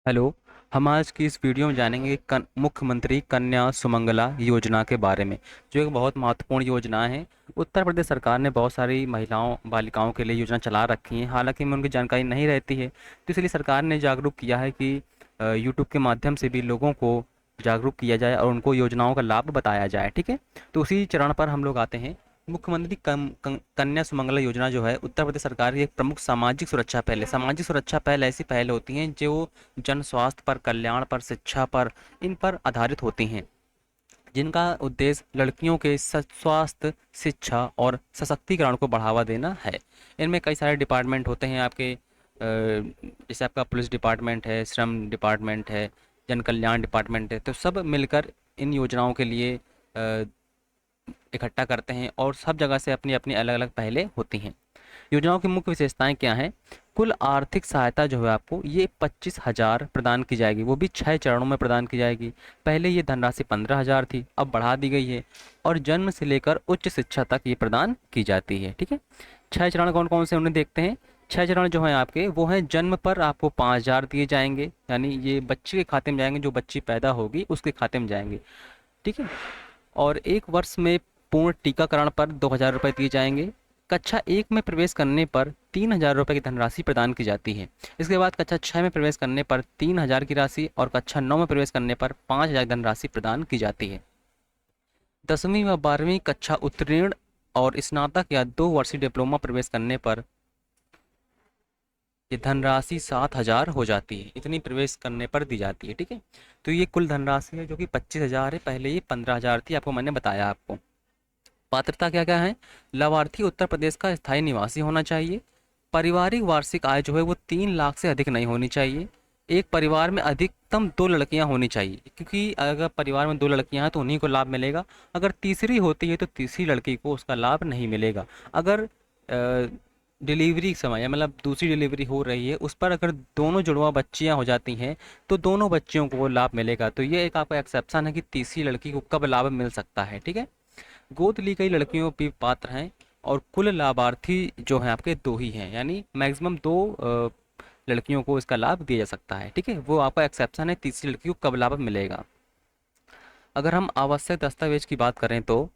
Hello. हम आज की इस वीडियो में जानेंगे मुख्यमंत्री कन्या सुमंगला योजना के बारे में, जो एक बहुत महत्वपूर्ण योजना है। उत्तर प्रदेश सरकार ने बहुत सारी महिलाओं बालिकाओं के लिए योजना चला रखी है, हालांकि में उनकी जानकारी नहीं रहती है, तो इसलिए सरकार ने जागरूक किया है कि यूट्यूब के माध्यम से भी लोगों को जागरूक किया जाए और उनको योजनाओं का लाभ बताया जाए। ठीक है, तो उसी चरण पर हम लोग आते हैं। मुख्यमंत्री कन्या सुमंगला योजना जो है उत्तर प्रदेश सरकार की एक प्रमुख सामाजिक सुरक्षा पहल है। सामाजिक सुरक्षा पहल ऐसी पहल होती हैं जो जन स्वास्थ्य पर, कल्याण पर, शिक्षा पर, इन पर आधारित होती हैं, जिनका उद्देश्य लड़कियों के स्वास्थ्य, शिक्षा और सशक्तिकरण को बढ़ावा देना है। इनमें कई सारे डिपार्टमेंट होते हैं आपके, जैसे आपका पुलिस डिपार्टमेंट है, श्रम डिपार्टमेंट है, जन कल्याण डिपार्टमेंट है, तो सब मिलकर इन योजनाओं के लिए इकट्ठा करते हैं और सब जगह से अपनी अपनी अलग अलग पहलें होती हैं। योजनाओं की मुख्य विशेषताएं क्या हैं? कुल आर्थिक सहायता जो है आपको ये 25,000 प्रदान की जाएगी, वो भी 6 चरणों में प्रदान की जाएगी। पहले ये धनराशि 15,000 थी, अब बढ़ा दी गई है और जन्म से लेकर उच्च शिक्षा तक ये प्रदान की जाती है। ठीक है, 6 चरण कौन कौन से उन्हें देखते हैं। 6 चरण जो हैं आपके वो हैं, जन्म पर आपको 5,000 दिए जाएंगे, यानी ये बच्चे के खाते में जाएंगे, जो बच्ची पैदा होगी उसके खाते में जाएंगे। ठीक है, और 1 वर्ष में पूर्ण टीकाकरण पर 2,000 रुपये दिए जाएंगे। कक्षा 1 में प्रवेश करने पर 3,000 रुपये की धनराशि प्रदान की जाती है। इसके बाद कक्षा 6 में प्रवेश करने पर 3,000 की राशि और कक्षा 9 में प्रवेश करने पर 5,000 धनराशि प्रदान की जाती है। 10वीं व 12वीं कक्षा उत्तीर्ण और स्नातक या 2 वर्षीय डिप्लोमा प्रवेश करने पर ये धनराशि 7,000 हो जाती है। इतनी प्रवेश करने पर दी जाती है। ठीक है, तो ये कुल धनराशि है जो कि 25,000 है। पहले ये 15,000 थी, आपको मैंने बताया। आपको पात्रता क्या क्या है? लाभार्थी उत्तर प्रदेश का स्थायी निवासी होना चाहिए। पारिवारिक वार्षिक आय जो है वो 3 लाख से अधिक नहीं होनी चाहिए। एक परिवार में अधिकतम 2 लड़कियां होनी चाहिए, क्योंकि अगर परिवार में 2 लड़कियां हैं तो उन्हीं को लाभ मिलेगा। अगर तीसरी होती है तो तीसरी लड़की को उसका लाभ नहीं मिलेगा। अगर डिलीवरी समय मतलब दूसरी डिलीवरी हो रही है उस पर अगर दोनों जुड़वा बच्चियां हो जाती हैं तो दोनों बच्चियों को वो लाभ मिलेगा। तो ये एक आपका एक्सेप्शन है कि तीसरी लड़की को कब लाभ मिल सकता है। ठीक है, गोद ली गई लड़कियों भी पात्र हैं और कुल लाभार्थी जो हैं आपके 2 ही हैं, यानी मैक्सिमम 2 लड़कियों को इसका लाभ दिया जा सकता है। ठीक है, वो आपका एक्सेप्शन है, तीसरी लड़की को कब लाभ मिलेगा। अगर हम आवश्यक दस्तावेज की बात करें तो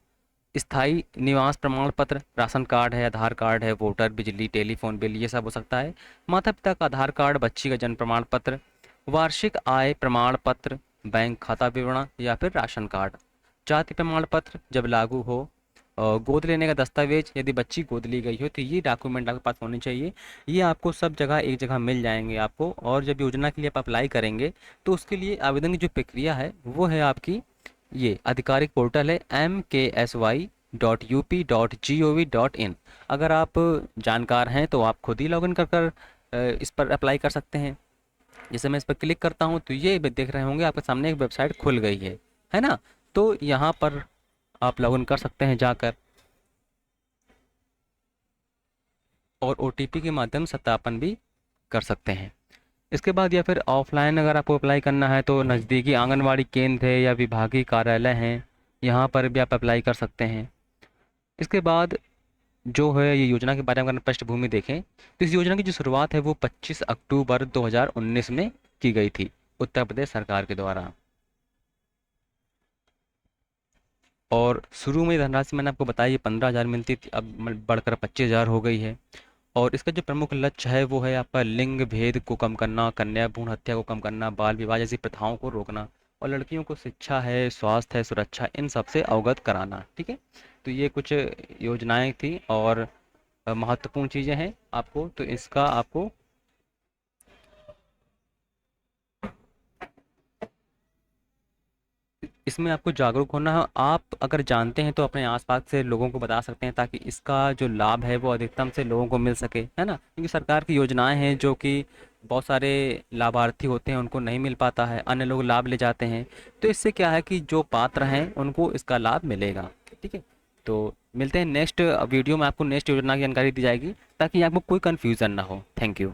स्थायी निवास प्रमाण पत्र, राशन कार्ड है, आधार कार्ड है, वोटर, बिजली, टेलीफोन बिल, ये सब हो सकता है। माता पिता का आधार कार्ड, बच्ची का जन्म प्रमाण पत्र, वार्षिक आय प्रमाण पत्र, बैंक खाता विवरण या फिर राशन कार्ड, जाति प्रमाण पत्र जब लागू हो, गोद लेने का दस्तावेज, यदि बच्ची गोद ली गई हो तो ये डॉक्यूमेंट आपके पास होने चाहिए। ये आपको सब जगह एक जगह मिल जाएंगे आपको। और जब योजना के लिए आप अप्लाई करेंगे तो उसके लिए आवेदन की जो प्रक्रिया है वो है आपकी, ये आधिकारिक पोर्टल है mksy.up.gov.in। अगर आप जानकार हैं तो आप खुद ही लॉगिन कर कर इस पर अप्लाई कर सकते हैं। जैसे मैं इस पर क्लिक करता हूं तो ये देख रहे होंगे आपके सामने एक वेबसाइट खुल गई है ना। तो यहाँ पर आप लॉगिन कर सकते हैं जाकर, और ओटीपी के माध्यम से सत्यापन भी कर सकते हैं। इसके बाद या फिर ऑफलाइन अगर आपको अप्लाई करना है तो नज़दीकी आंगनवाड़ी केंद्र है या विभागीय कार्यालय हैं, यहाँ पर भी आप अप्लाई कर सकते हैं। इसके बाद जो है ये योजना के बारे में अगर पृष्ठभूमि देखें तो इस योजना की जो शुरुआत है वो 25 अक्टूबर 2019 में की गई थी उत्तर प्रदेश सरकार के द्वारा। और शुरू में धनराशि मैंने आपको बताया ये 15,000 मिलती थी, अब बढ़कर 25,000 हो गई है। और इसका जो प्रमुख लक्ष्य है वो है आपका लिंग भेद को कम करना, कन्या भ्रूण हत्या को कम करना, बाल विवाह जैसी प्रथाओं को रोकना और लड़कियों को शिक्षा है, स्वास्थ्य है, सुरक्षा, इन सब से अवगत कराना। ठीक है, तो ये कुछ योजनाएं थी और महत्वपूर्ण चीज़ें हैं आपको, तो इसका आपको इसमें आपको जागरूक होना है। आप अगर जानते हैं तो अपने आसपास से लोगों को बता सकते हैं ताकि इसका जो लाभ है वो अधिकतम से लोगों को मिल सके, है ना। क्योंकि सरकार की योजनाएं हैं जो कि बहुत सारे लाभार्थी होते हैं उनको नहीं मिल पाता है, अन्य लोग लाभ ले जाते हैं। तो इससे क्या है कि जो पात्र हैं उनको इसका लाभ मिलेगा। ठीक है, तो मिलते हैं नेक्स्ट वीडियो में, आपको नेक्स्ट योजना की जानकारी दी जाएगी ताकि आपको कोई कन्फ्यूज़न ना हो। Thank you.